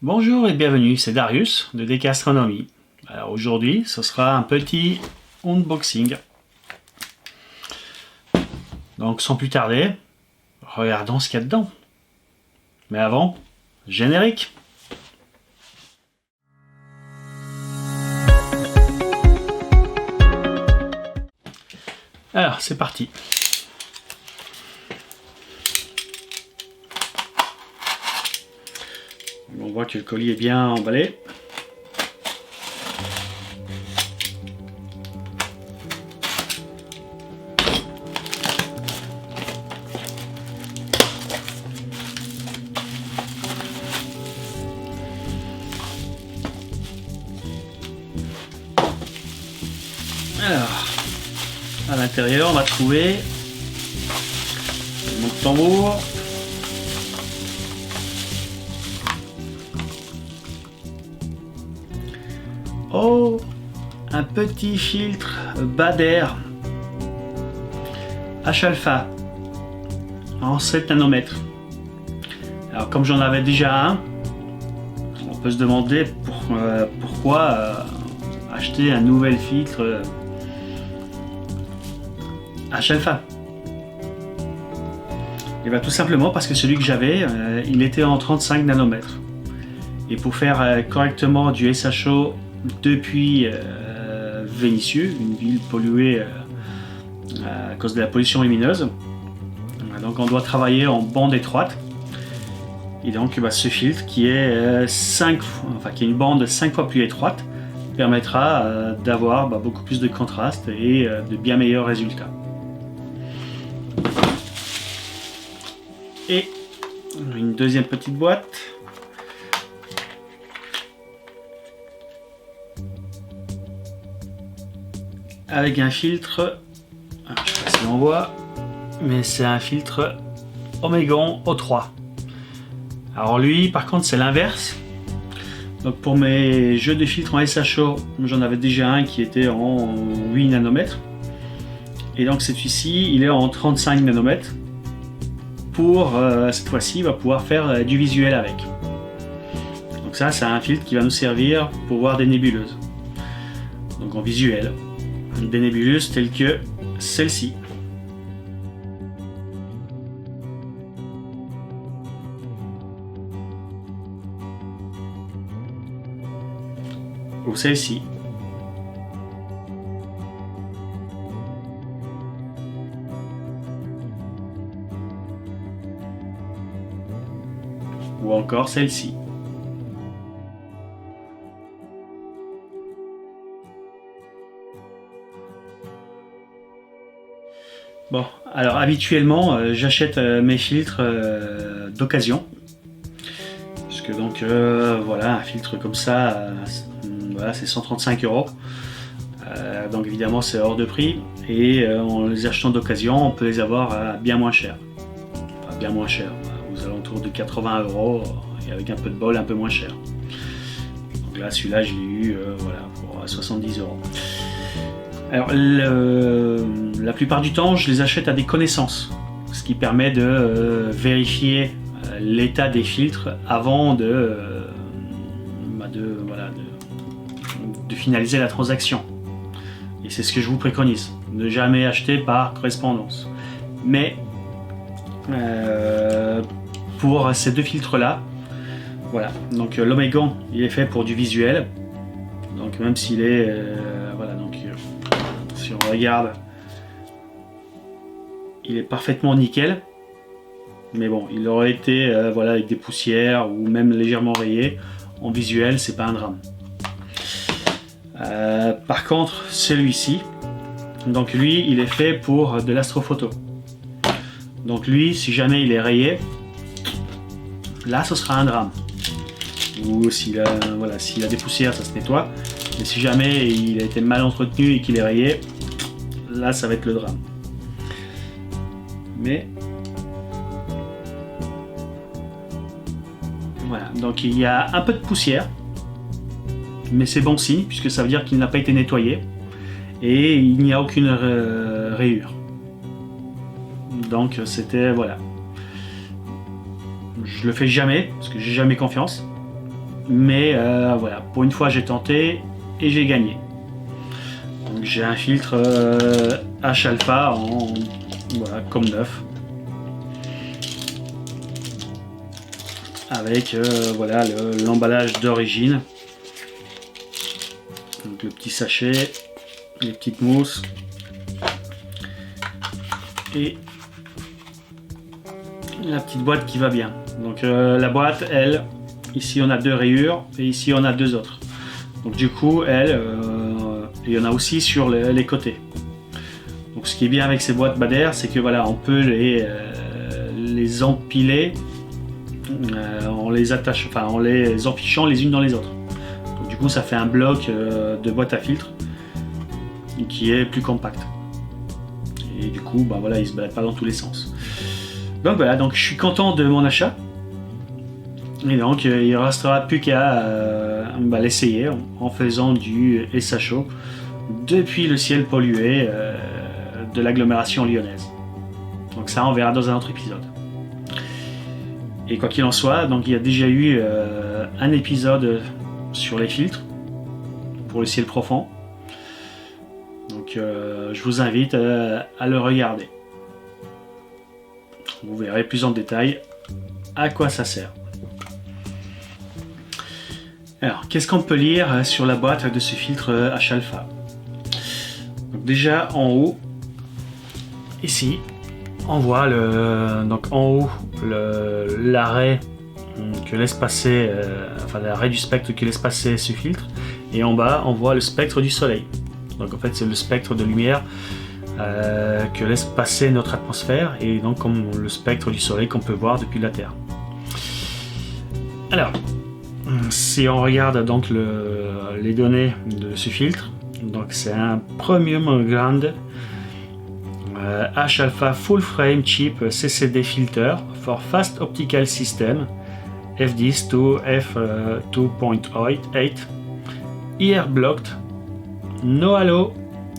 Bonjour et bienvenue, c'est Darius de DK Astronomie. Alors aujourd'hui, ce sera un petit unboxing. Donc sans plus tarder, regardons ce qu'il y a dedans. Mais avant, générique. Alors c'est parti. On voit que le colis est bien emballé. Alors, à l'intérieur, on va trouver mon tambour. Oh, un petit filtre Bader H-alpha en 7 nanomètres. Alors comme j'en avais déjà un, on peut se demander pourquoi acheter un nouvel filtre H-alpha. Et bien tout simplement parce que celui que j'avais, il était en 35 nanomètres. Et pour faire correctement du SHO depuis Vénissieux, une ville polluée à cause de la pollution lumineuse, donc on doit travailler en bande étroite. Et donc ce filtre qui est qui est une bande 5 fois plus étroite permettra d'avoir beaucoup plus de contraste et de bien meilleurs résultats. Et une deuxième petite boîte. Avec un filtre, je ne sais pas si on voit, mais c'est un filtre Omegon O3. Alors lui par contre c'est l'inverse. Donc pour mes jeux de filtres en SHO, j'en avais déjà un qui était en 8 nanomètres. Et donc celui-ci il est en 35 nanomètres. Pour cette fois-ci, il va pouvoir faire du visuel avec. Donc ça, c'est un filtre qui va nous servir pour voir des nébuleuses. Donc en visuel, des nébuleuses telles que celle-ci. Ou celle-ci. Ou encore celle-ci. Bon, alors habituellement j'achète mes filtres d'occasion. Parce que donc voilà, un filtre comme ça, voilà, c'est 135 €. Donc évidemment c'est hors de prix. Et en les achetant d'occasion, on peut les avoir à bien moins cher. Enfin, bien moins cher. Aux alentours de 80 € et avec un peu de bol un peu moins cher. Donc là celui-là j'ai eu voilà, pour 70 €. Alors la plupart du temps je les achète à des connaissances, ce qui permet de vérifier l'état des filtres avant de finaliser la transaction. Et c'est ce que je vous préconise, ne jamais acheter par correspondance. Mais pour ces deux filtres là, voilà, donc l'Omegon il est fait pour du visuel, donc même s'il est voilà, donc si on regarde, il est parfaitement nickel, mais bon, il aurait été voilà, avec des poussières ou même légèrement rayé. En visuel, c'est pas un drame. Par contre, celui-ci, donc lui, il est fait pour de l'astrophoto. Donc lui, si jamais il est rayé, là, ce sera un drame. Ou s'il a, voilà, s'il a des poussières, ça se nettoie. Mais si jamais il a été mal entretenu et qu'il est rayé, là, ça va être le drame. Mais voilà, donc il y a un peu de poussière, mais c'est bon signe puisque ça veut dire qu'il n'a pas été nettoyé et il n'y a aucune rayure. Donc c'était, voilà, je le fais jamais parce que j'ai jamais confiance. mais voilà, pour une fois j'ai tenté et j'ai gagné. Donc j'ai un filtre H-alpha en voilà, comme neuf, avec voilà l'emballage d'origine, donc le petit sachet, les petites mousses et la petite boîte qui va bien. Donc la boîte, elle, ici on a 2 rayures et ici on a 2 autres. Donc du coup, elle, il y en a aussi sur les côtés. Donc ce qui est bien avec ces boîtes Baader, c'est que voilà, on peut les empiler en les attachant, enfin en les empichant les unes dans les autres. Donc du coup, ça fait un bloc de boîte à filtre qui est plus compact. Et du coup, bah voilà, il se balade pas dans tous les sens. Donc voilà, donc je suis content de mon achat. Et donc il ne restera plus qu'à l'essayer en faisant du SHO depuis le ciel pollué de l'agglomération lyonnaise. Donc ça, on verra dans un autre épisode. Et quoi qu'il en soit, donc il y a déjà eu un épisode sur les filtres pour le ciel profond. Donc je vous invite à le regarder. Vous verrez plus en détail à quoi ça sert. Alors, qu'est-ce qu'on peut lire sur la boîte de ce filtre H-alpha? Donc déjà en haut, ici, on voit donc en haut l'arrêt que laisse passer, enfin l'arrêt du spectre que laisse passer ce filtre, et en bas on voit le spectre du soleil. Donc en fait c'est le spectre de lumière que laisse passer notre atmosphère, et donc comme le spectre du soleil qu'on peut voir depuis la Terre. Alors, si on regarde donc les données de ce filtre, donc c'est un Premium Grande H-alpha Full Frame Chip CCD Filter for Fast Optical System F10 to F2.8 Ear Blocked, No Halo,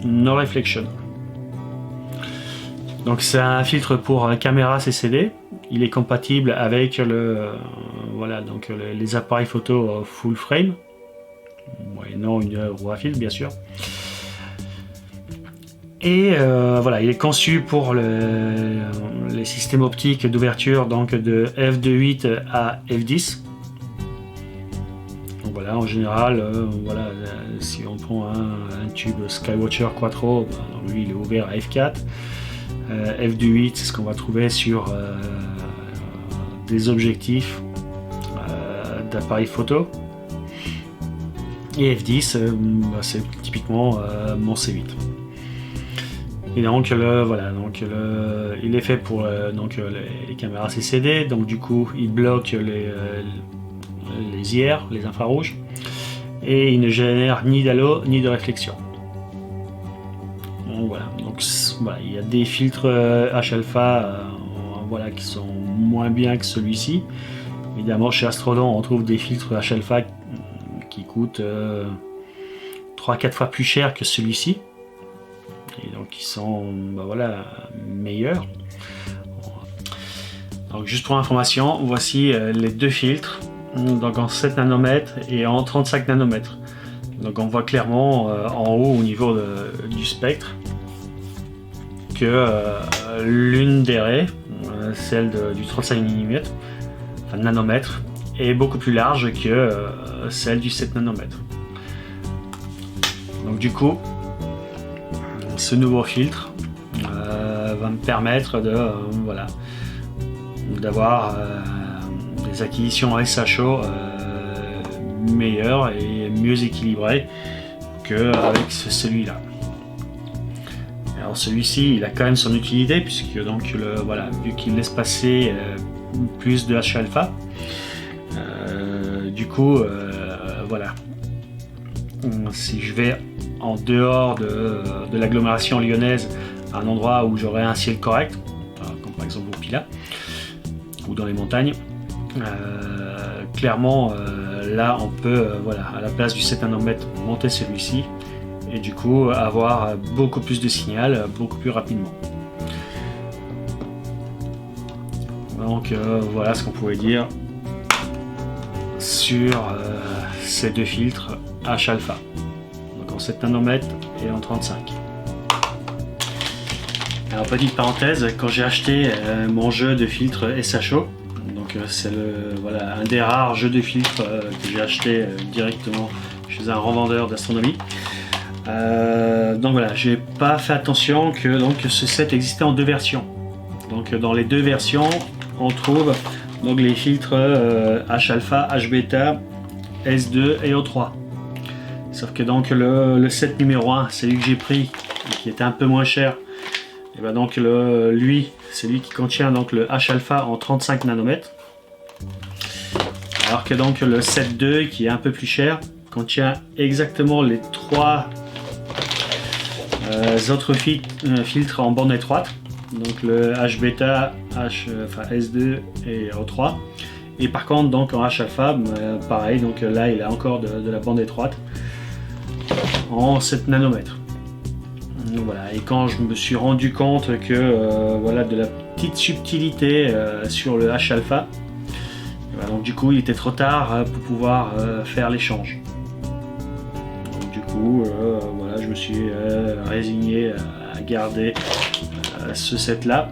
No Reflection. Donc c'est un filtre pour caméra CCD. Il est compatible avec voilà, donc les appareils photo full frame, moyennant une roue à fil bien sûr. Et voilà, il est conçu pour les systèmes optiques d'ouverture, donc de f2.8 à f10. Donc voilà, en général, voilà, si on prend un tube Skywatcher Quattro, ben, lui il est ouvert à f4. F2.8, c'est ce qu'on va trouver sur des objectifs d'appareils photo. Et F10, c'est typiquement mon C8. Et donc voilà, donc il est fait pour les caméras CCD, donc du coup il bloque les IR, les infrarouges, et il ne génère ni d'halo ni de réflexion. Donc voilà, il y a des filtres H-alpha voilà, qui sont moins bien que celui-ci. Évidemment, chez Astrodon, on trouve des filtres H-alpha qui coûtent 3-4 fois plus cher que celui-ci. Et donc, qui sont voilà, meilleurs. Donc, juste pour information, voici les deux filtres, donc en 7 nanomètres et en 35 nanomètres. Donc, on voit clairement en haut, au niveau du spectre, que l'une des raies, celle du 35 mm, enfin nanomètres, est beaucoup plus large que celle du 7 nanomètres. Donc du coup, ce nouveau filtre va me permettre voilà, d'avoir des acquisitions SHO meilleures et mieux équilibrées qu'avec celui-là. Alors celui-ci, il a quand même son utilité, puisque donc voilà, vu qu'il laisse passer plus de H-alpha, du coup voilà, si je vais en dehors de l'agglomération lyonnaise, à un endroit où j'aurai un ciel correct, comme par exemple au Pilat ou dans les montagnes, clairement là on peut voilà, à la place du 7 nanomètres, monter celui-ci et du coup avoir beaucoup plus de signal beaucoup plus rapidement. Donc voilà ce qu'on pouvait dire sur ces deux filtres H-alpha, donc en 7 nanomètres et en 35. Alors petite parenthèse, quand j'ai acheté mon jeu de filtre SHO, donc c'est voilà, un des rares jeux de filtre que j'ai acheté directement chez un revendeur d'astronomie. Donc voilà, j'ai pas fait attention que donc ce set existait en deux versions. Donc dans les deux versions, on trouve donc les filtres H-alpha, H-bêta, S2 et O3. Sauf que donc le set numéro 1, celui que j'ai pris, qui était un peu moins cher, et ben donc lui, c'est lui qui contient donc le H-alpha en 35 nanomètres. Alors que donc le set 2, qui est un peu plus cher, contient exactement les trois autres filtres en bande étroite. Donc le H-bêta, S2 et O3. Et par contre donc en H-alpha, pareil, donc là il a encore de la bande étroite en 7 nanomètres. Donc voilà, et quand je me suis rendu compte que voilà, de la petite subtilité sur le H-alpha, donc du coup il était trop tard pour pouvoir faire l'échange. Donc du coup voilà, je me suis résigné à garder ce set là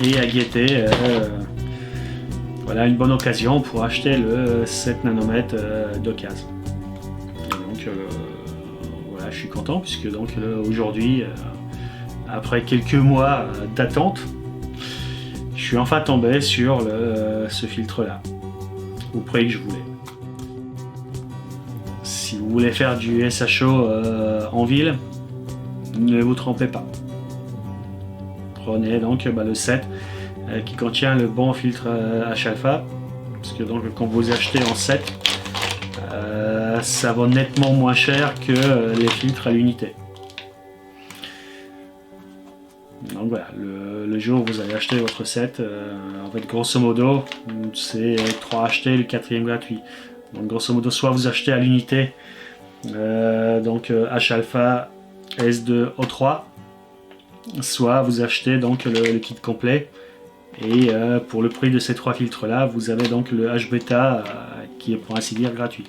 et à guetter voilà, une bonne occasion pour acheter le 7 nanomètres d'occasion. Donc voilà, je suis content puisque donc aujourd'hui, après quelques mois d'attente, je suis enfin tombé sur ce filtre là au prix que je voulais. Si vous voulez faire du SHO en ville, ne vous trompez pas. Prenez donc le set qui contient le bon filtre H-alpha, parce que donc quand vous achetez en set, ça vaut nettement moins cher que les filtres à l'unité. Donc voilà, le jour où vous allez acheter votre set, en fait grosso modo c'est 3 achetés, le 4e gratuit. Donc grosso modo, soit vous achetez à l'unité donc H-alpha, S2, O3, soit vous achetez donc le kit complet. Et pour le prix de ces trois filtres là, vous avez donc le H-bêta qui est pour ainsi dire gratuit.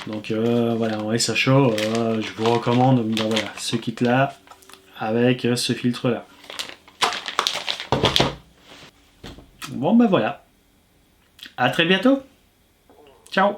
Donc voilà, en SHO, je vous recommande voilà, ce kit là avec ce filtre là. Bon ben voilà, à très bientôt, ciao.